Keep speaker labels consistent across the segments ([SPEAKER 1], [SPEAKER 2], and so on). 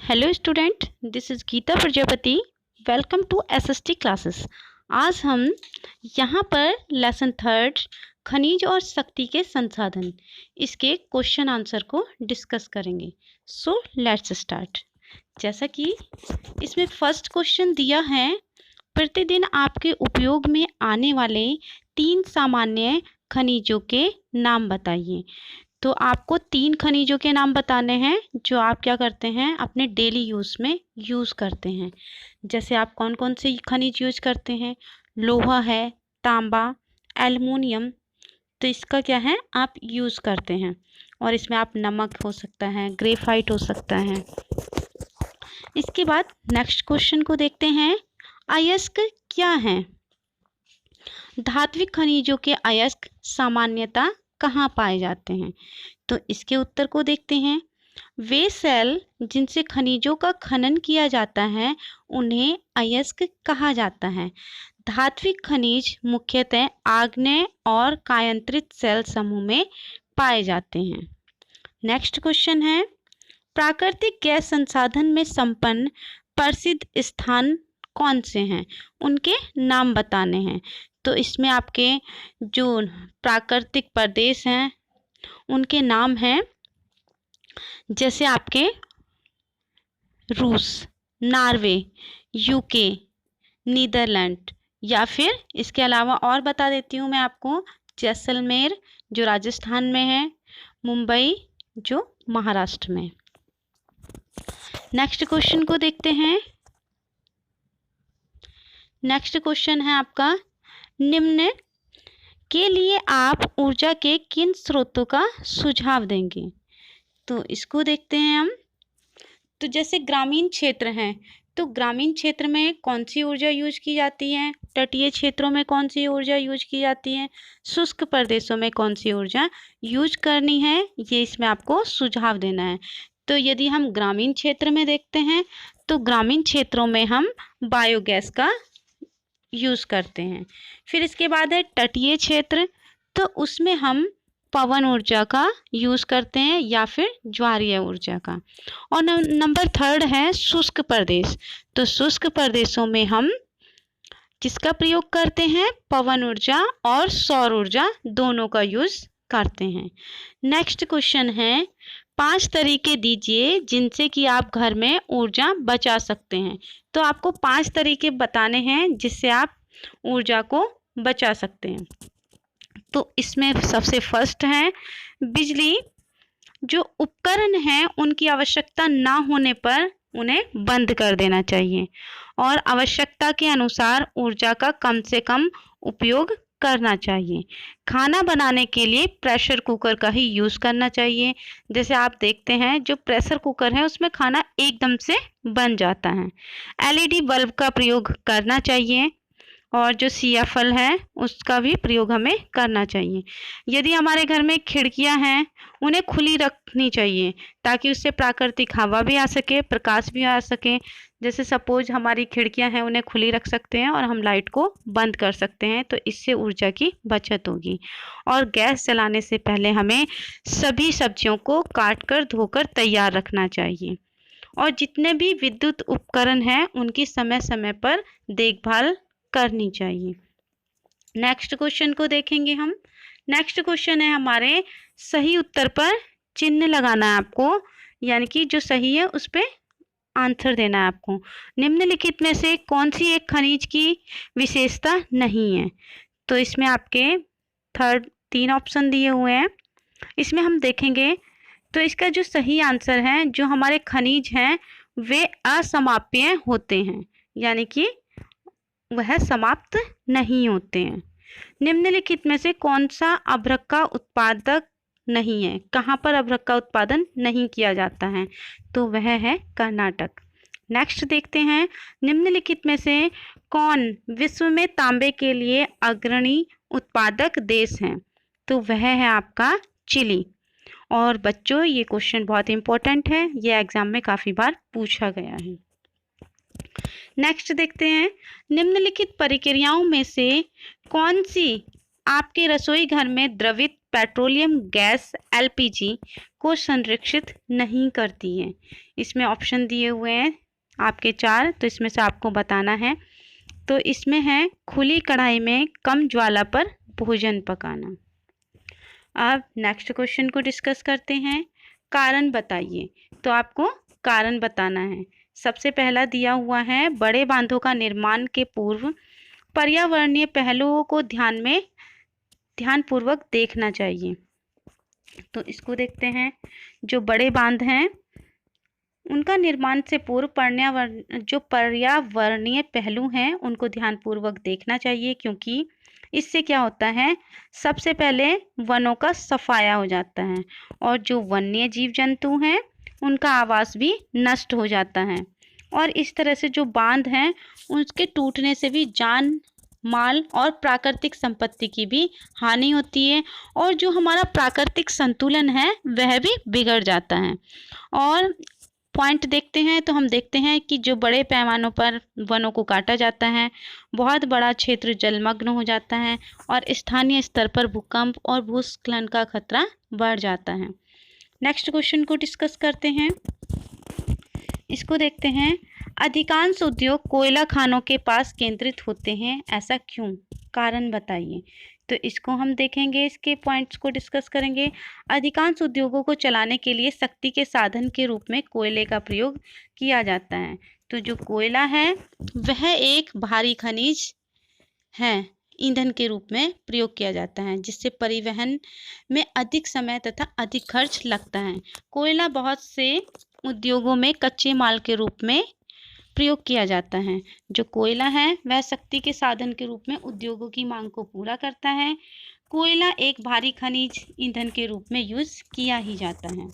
[SPEAKER 1] Hello student, this is Geeta Prajapati. Welcome to SST classes. आज हम यहाँ पर लेसन थर्ड खनिज और शक्ति के संसाधन इसके क्वेश्चन आंसर को डिस्कस करेंगे। So let's start. जैसा कि इसमें फर्स्ट क्वेश्चन दिया है, प्रतिदिन आपके उपयोग में आने वाले 3 सामान्य खनिजों के नाम बताइए। तो आपको 3 खनिजों के नाम बताने हैं जो आप क्या करते हैं, अपने डेली यूज़ में यूज़ करते हैं। जैसे आप कौन कौन से खनिज यूज करते हैं? लोहा है, तांबा, एल्युमिनियम। तो इसका क्या है, आप यूज़ करते हैं। और इसमें आप नमक हो सकता है, ग्रेफाइट हो सकता है। इसके बाद नेक्स्ट क्वेश्चन को देखते हैं। अयस्क क्या है? धात्विक खनिजों के अयस्क सामान्यतः कहाँ पाए जाते हैं? तो इसके उत्तर को देखते हैं। वे सेल जिनसे खनिजों का खनन किया जाता है उन्हें अयस्क कहा जाता है। धात्विक खनिज मुख्यतः आग्नेय और कायांतरित सेल समूह में पाए जाते हैं। नेक्स्ट क्वेश्चन है, प्राकृतिक गैस संसाधन में संपन्न प्रसिद्ध स्थान कौन से हैं? उनके नाम बताने हैं। तो इसमें आपके जो प्राकृतिक प्रदेश हैं उनके नाम हैं, जैसे आपके रूस, नॉर्वे, यूके, नीदरलैंड, या फिर इसके अलावा और बता देती हूँ मैं आपको, जैसलमेर जो राजस्थान में है, मुंबई जो महाराष्ट्र में। नेक्स्ट क्वेश्चन को देखते हैं। नेक्स्ट क्वेश्चन है आपका, निम्न के लिए आप ऊर्जा के किन स्रोतों का सुझाव देंगे? तो इसको देखते हैं हम। तो जैसे ग्रामीण क्षेत्र हैं, तो ग्रामीण क्षेत्र में कौन सी ऊर्जा यूज की जाती है? तटीय क्षेत्रों में कौन सी ऊर्जा यूज की जाती है? शुष्क प्रदेशों में कौन सी ऊर्जा यूज करनी है? ये इसमें आपको सुझाव देना है। तो यदि हम ग्रामीण क्षेत्र में देखते हैं तो ग्रामीण क्षेत्रों में हम बायोगैस का यूज करते हैं। फिर इसके बाद है तटीय क्षेत्र, तो उसमें हम पवन ऊर्जा का यूज करते हैं या फिर ज्वारीय ऊर्जा का। और नंबर थर्ड है शुष्क प्रदेश, तो शुष्क प्रदेशों में हम किसका प्रयोग करते हैं? पवन ऊर्जा और सौर ऊर्जा दोनों का यूज करते हैं। नेक्स्ट क्वेश्चन है, 5 तरीके दीजिए जिनसे कि आप घर में ऊर्जा बचा सकते हैं। तो आपको 5 तरीके बताने हैं जिससे आप ऊर्जा को बचा सकते हैं। तो इसमें सबसे फर्स्ट है, बिजली जो उपकरण हैं उनकी आवश्यकता ना होने पर उन्हें बंद कर देना चाहिए और आवश्यकता के अनुसार ऊर्जा का कम से कम उपयोग करना चाहिए। खाना बनाने के लिए प्रेशर कुकर का ही यूज़ करना चाहिए। जैसे आप देखते हैं जो प्रेशर कुकर है उसमें खाना एकदम से बन जाता है। एलईडी बल्ब का प्रयोग करना चाहिए और जो सिया फल है उसका भी प्रयोग हमें करना चाहिए। यदि हमारे घर में खिड़कियां हैं उन्हें खुली रखनी चाहिए ताकि उससे प्राकृतिक हवा भी आ सके, प्रकाश भी आ सके। जैसे सपोज हमारी खिड़कियां हैं उन्हें खुली रख सकते हैं और हम लाइट को बंद कर सकते हैं, तो इससे ऊर्जा की बचत होगी। और गैस जलाने से पहले हमें सभी सब्जियों को काट कर धोकर तैयार रखना चाहिए। और जितने भी विद्युत उपकरण हैं उनकी समय समय पर देखभाल करनी चाहिए। नेक्स्ट क्वेश्चन को देखेंगे हम। नेक्स्ट क्वेश्चन है हमारे, सही उत्तर पर चिन्ह लगाना है आपको, यानी कि जो सही है उस पर आंसर देना है आपको। निम्नलिखित में से कौन सी एक खनिज की विशेषता नहीं है? तो इसमें आपके 3 ऑप्शन दिए हुए हैं। इसमें हम देखेंगे तो इसका जो सही आंसर है, जो हमारे खनिज हैं वे असमाप्य होते हैं, यानी कि वह समाप्त नहीं होते हैं। निम्नलिखित में से कौन सा अभ्रक का उत्पादक नहीं है? कहाँ पर अभ्रक का उत्पादन नहीं किया जाता है? तो वह है कर्नाटक। नेक्स्ट देखते हैं, निम्नलिखित में से कौन विश्व में तांबे के लिए अग्रणी उत्पादक देश है? तो वह है आपका चिली। और बच्चों ये क्वेश्चन बहुत इंपॉर्टेंट है, ये एग्जाम में काफ़ी बार पूछा गया है। नेक्स्ट देखते हैं, निम्नलिखित प्रक्रियाओं में से कौन सी आपके रसोई घर में द्रवित पेट्रोलियम गैस एलपीजी को संरक्षित नहीं करती है? इसमें ऑप्शन दिए हुए हैं आपके 4, तो इसमें से आपको बताना है। तो इसमें है खुली कढ़ाई में कम ज्वाला पर भोजन पकाना। अब नेक्स्ट क्वेश्चन को डिस्कस करते हैं। कारण बताइए। तो आपको कारण बताना है। सबसे पहला दिया हुआ है, बड़े बांधों का निर्माण के पूर्व पर्यावरणीय पहलुओं को ध्यानपूर्वक देखना चाहिए। तो इसको देखते हैं। जो बड़े बांध हैं उनका निर्माण से पूर्व पर्यावरणीय पहलू हैं उनको ध्यानपूर्वक देखना चाहिए, क्योंकि इससे क्या होता है, सबसे पहले वनों का सफाया हो जाता है और जो वन्य जीव जंतु हैं उनका आवास भी नष्ट हो जाता है। और इस तरह से जो बांध हैं उसके टूटने से भी जान माल और प्राकृतिक संपत्ति की भी हानि होती है और जो हमारा प्राकृतिक संतुलन है वह भी बिगड़ जाता है। और पॉइंट देखते हैं तो हम देखते हैं कि जो बड़े पैमानों पर वनों को काटा जाता है, बहुत बड़ा क्षेत्र जलमग्न हो जाता है और स्थानीय स्तर पर भूकंप और भूस्खलन का खतरा बढ़ जाता है। नेक्स्ट क्वेश्चन को डिस्कस करते हैं। इसको देखते हैं। अधिकांश उद्योग कोयला खानों के पास केंद्रित होते हैं, ऐसा क्यों? कारण बताइए। तो इसको हम देखेंगे, इसके पॉइंट्स को डिस्कस करेंगे। अधिकांश उद्योगों को चलाने के लिए शक्ति के साधन के रूप में कोयले का प्रयोग किया जाता है। तो जो कोयला है वह एक भारी खनिज है, ईंधन के रूप में प्रयोग किया जाता है, जिससे परिवहन में अधिक समय तथा अधिक खर्च लगता है। कोयला बहुत से उद्योगों में कच्चे माल के रूप में प्रयोग किया जाता है। जो कोयला है वह शक्ति के साधन के रूप में उद्योगों की मांग को पूरा करता है। कोयला एक भारी खनिज ईंधन के रूप में यूज किया ही जाता है।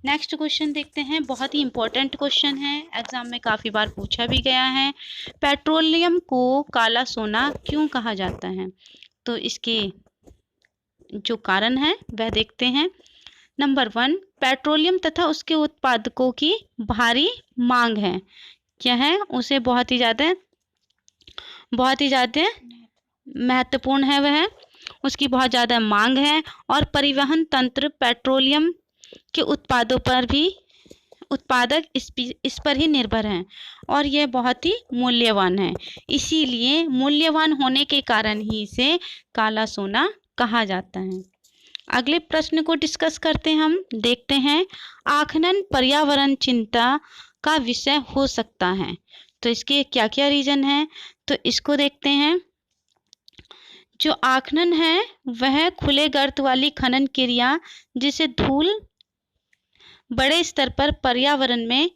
[SPEAKER 1] नेक्स्ट क्वेश्चन देखते हैं। बहुत ही इंपॉर्टेंट क्वेश्चन है, एग्जाम में काफ़ी बार पूछा भी गया है। पेट्रोलियम को काला सोना क्यों कहा जाता है? तो इसके जो कारण है वह देखते हैं। नंबर 1, पेट्रोलियम तथा उसके उत्पादकों की भारी मांग है। क्या है? उसे बहुत ही ज़्यादा महत्वपूर्ण है, वह उसकी बहुत ज़्यादा मांग है और परिवहन तंत्र पेट्रोलियम के उत्पादों पर भी उत्पादक इस पर ही निर्भर हैं और यह बहुत ही मूल्यवान है। इसीलिए मूल्यवान होने के कारण ही इसे काला सोना कहा जाता है। अगले प्रश्न को डिस्कस करते हैं। हम देखते हैं, आखनन पर्यावरण चिंता का विषय हो सकता है। तो इसके क्या क्या रीजन है? तो इसको देखते हैं। जो आखनन है वह खुले गर्त वाली खनन क्रिया जिसे धूल बड़े स्तर पर पर्यावरण में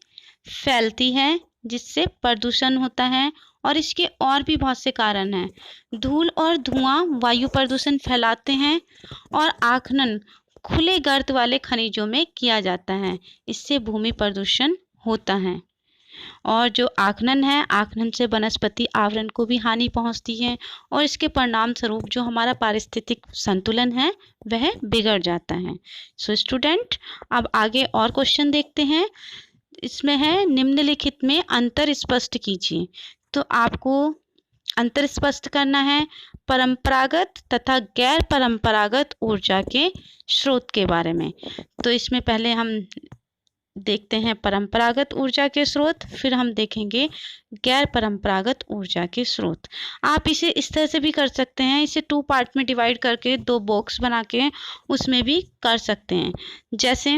[SPEAKER 1] फैलती है, जिससे प्रदूषण होता है और इसके और भी बहुत से कारण हैं। धूल और धुआं वायु प्रदूषण फैलाते हैं और आखनन खुले गर्त वाले खनिजों में किया जाता है, इससे भूमि प्रदूषण होता है। और जो आखनन है, आखनन से वनस्पति आवरण को भी हानि पहुंचती है और इसके परिणाम स्वरूप जो हमारा पारिस्थितिक संतुलन है वह बिगड़ जाता है। सो स्टूडेंट, अब आगे और क्वेश्चन देखते हैं। इसमें है, निम्नलिखित में अंतर स्पष्ट कीजिए। तो आपको अंतर स्पष्ट करना है परंपरागत तथा गैर परंपरागत ऊर्जा के स्रोत के बारे में। तो इसमें पहले हम देखते हैं परंपरागत ऊर्जा के स्रोत, फिर हम देखेंगे गैर परंपरागत ऊर्जा के स्रोत। आप इसे इस तरह से भी कर सकते हैं, इसे 2 पार्ट में डिवाइड करके 2 बॉक्स बना के उसमें भी कर सकते हैं। जैसे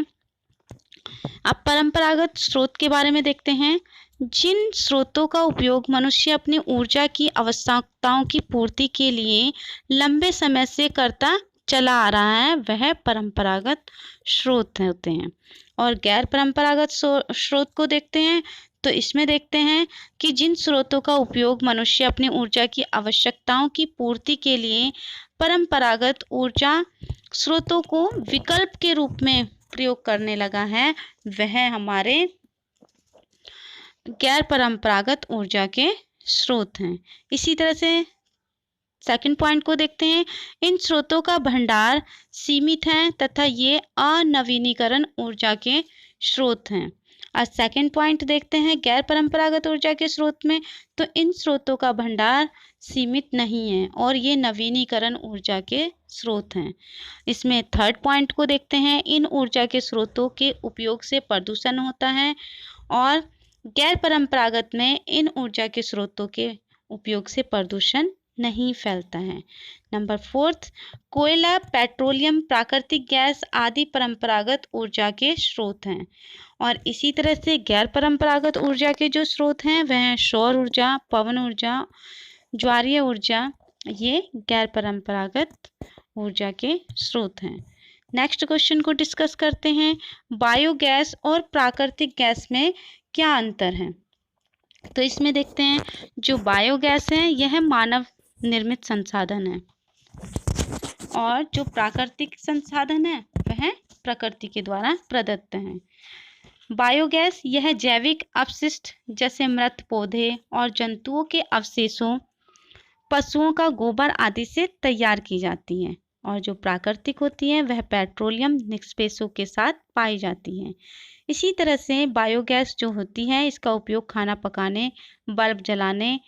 [SPEAKER 1] अब परंपरागत स्रोत के बारे में देखते हैं। जिन स्रोतों का उपयोग मनुष्य अपनी ऊर्जा की आवश्यकताओं की पूर्ति के लिए लंबे समय से करता चला आ रहा है वह परंपरागत स्रोत होते हैं। और गैर परंपरागत स्रोत को देखते हैं। तो इसमें देखते हैं कि जिन स्रोतों का उपयोग मनुष्य अपनी ऊर्जा की आवश्यकताओं की पूर्ति के लिए परंपरागत ऊर्जा स्रोतों को विकल्प के रूप में प्रयोग करने लगा है वह हमारे गैर परंपरागत ऊर्जा के स्रोत हैं। इसी तरह से सेकंड पॉइंट को देखते हैं। इन स्रोतों का भंडार सीमित है तथा ये अनवीनीकरण ऊर्जा के स्रोत हैं। और सेकंड पॉइंट देखते हैं गैर परंपरागत ऊर्जा के स्रोत में, तो इन स्रोतों का भंडार सीमित नहीं है और ये नवीनीकरण ऊर्जा के स्रोत हैं। इसमें थर्ड पॉइंट को देखते हैं, इन ऊर्जा के स्रोतों के उपयोग से प्रदूषण होता है और गैर परंपरागत में इन ऊर्जा के स्रोतों के उपयोग से प्रदूषण नहीं फैलता है। नंबर फोर्थ, कोयला, पेट्रोलियम, प्राकृतिक गैस आदि परंपरागत ऊर्जा के स्रोत हैं और इसी तरह से गैर परंपरागत ऊर्जा के जो स्रोत हैं वह हैं सौर ऊर्जा, पवन ऊर्जा, ज्वारीय ऊर्जा, ये गैर परंपरागत ऊर्जा के स्रोत हैं। नेक्स्ट क्वेश्चन को डिस्कस करते हैं, बायोगैस और प्राकृतिक गैस में क्या अंतर है। तो इसमें देखते हैं जो बायोगैस है यह मानव निर्मित संसाधन है और जो प्राकृतिक संसाधन है वह प्रकृति के द्वारा प्रदत्त है। बायोगैस यह जैविक अपशिष्ट जैसे मृत पौधे और जंतुओं के अवशेषों, पशुओं का गोबर आदि से तैयार की जाती है और जो प्राकृतिक होती है वह पेट्रोलियम निष्पेषों के साथ पाई जाती है। इसी तरह से बायोगैस जो होती है इसका उपयोग खाना पकाने, बल्ब जलाने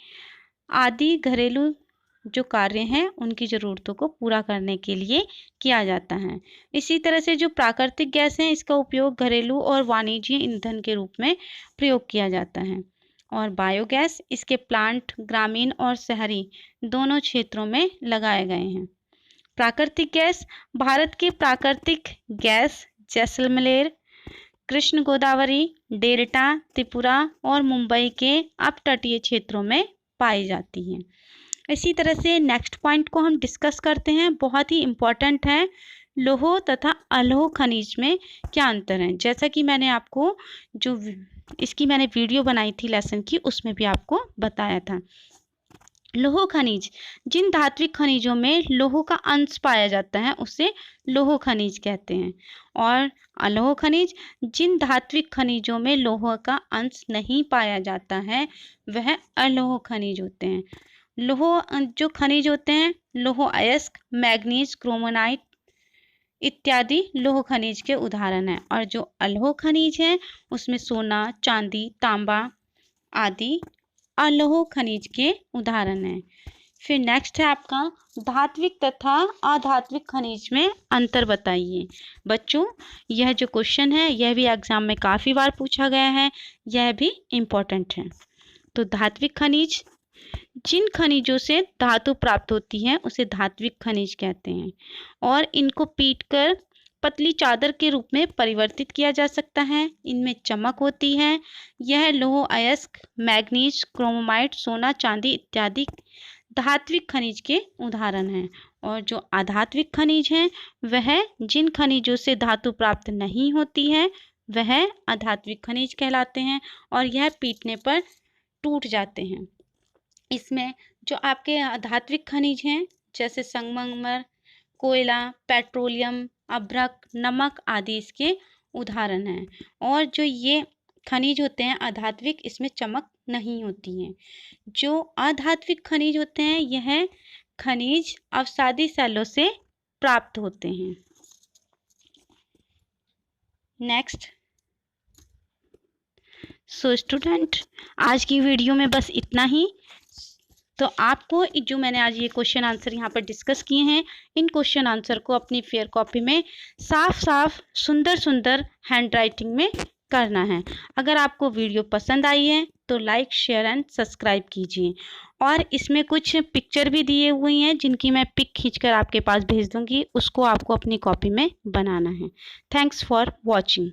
[SPEAKER 1] आदि घरेलू जो कार्य हैं उनकी ज़रूरतों को पूरा करने के लिए किया जाता है। इसी तरह से जो प्राकृतिक गैस है इसका उपयोग घरेलू और वाणिज्यिक ईंधन के रूप में प्रयोग किया जाता है और बायोगैस इसके प्लांट ग्रामीण और शहरी दोनों क्षेत्रों में लगाए गए हैं। प्राकृतिक गैस, भारत के प्राकृतिक गैस जैसलमेर, कृष्ण गोदावरी डेल्टा, त्रिपुरा और मुंबई के अपतटीय क्षेत्रों में पाई जाती हैं। इसी तरह से नेक्स्ट पॉइंट को हम डिस्कस करते हैं, बहुत ही इम्पॉर्टेंट है, लौह तथा अलोह खनिज में क्या अंतर है। जैसा कि मैंने आपको जो इसकी मैंने वीडियो बनाई थी लेसन की उसमें भी आपको बताया था। लौह खनिज, जिन धात्विक खनिजों में लौह का अंश पाया जाता है उसे लौह खनिज कहते हैं और अलोह खनिज, जिन धात्विक खनिजों में लौह का अंश नहीं पाया जाता है वह अलोह खनिज होते हैं। लौह जो खनिज होते हैं लौह अयस्क, मैग्नीज, क्रोमोनाइट इत्यादि लौह खनिज के उदाहरण हैं और जो अलोह खनिज हैं उसमें सोना, चांदी, तांबा आदि अलोह खनिज के उदाहरण हैं। फिर नेक्स्ट है आपका धात्विक तथा अधात्विक खनिज में अंतर बताइए। बच्चों यह जो क्वेश्चन है यह भी एग्जाम में काफ़ी बार पूछा गया है, यह भी इम्पोर्टेंट है। तो धात्विक खनिज, जिन खनिजों से धातु प्राप्त होती है उसे धात्विक खनिज कहते हैं और इनको पीटकर पतली चादर के रूप में परिवर्तित किया जा सकता है। इनमें चमक होती है। यह लौह अयस्क, मैग्नीज, क्रोमाइट, सोना, चांदी इत्यादि धात्विक खनिज के उदाहरण हैं और जो अधात्विक खनिज हैं वह जिन खनिजों से धातु प्राप्त नहीं होती है वह अधात्विक खनिज कहलाते हैं और यह पीटने पर टूट जाते हैं। इसमें जो आपके अधात्विक खनिज हैं जैसे संगमरमर, कोयला, पेट्रोलियम, अभ्रक, नमक आदि इसके उदाहरण हैं और जो ये खनिज होते हैं अधात्विक, इसमें चमक नहीं होती है। जो अधात्विक खनिज होते हैं यह खनिज अवसादी सेलों से प्राप्त होते हैं। नेक्स्ट, सो स्टूडेंट आज की वीडियो में बस इतना ही। तो आपको जो मैंने आज ये क्वेश्चन आंसर यहाँ पर डिस्कस किए हैं इन क्वेश्चन आंसर को अपनी फेयर कॉपी में साफ साफ सुंदर सुंदर हैंड राइटिंग में करना है। अगर आपको वीडियो पसंद आई है तो लाइक, शेयर एंड सब्सक्राइब कीजिए और इसमें कुछ पिक्चर भी दिए हुए हैं जिनकी मैं पिक खींचकर आपके पास भेज दूंगी, उसको आपको अपनी कॉपी में बनाना है। Thanks for watching.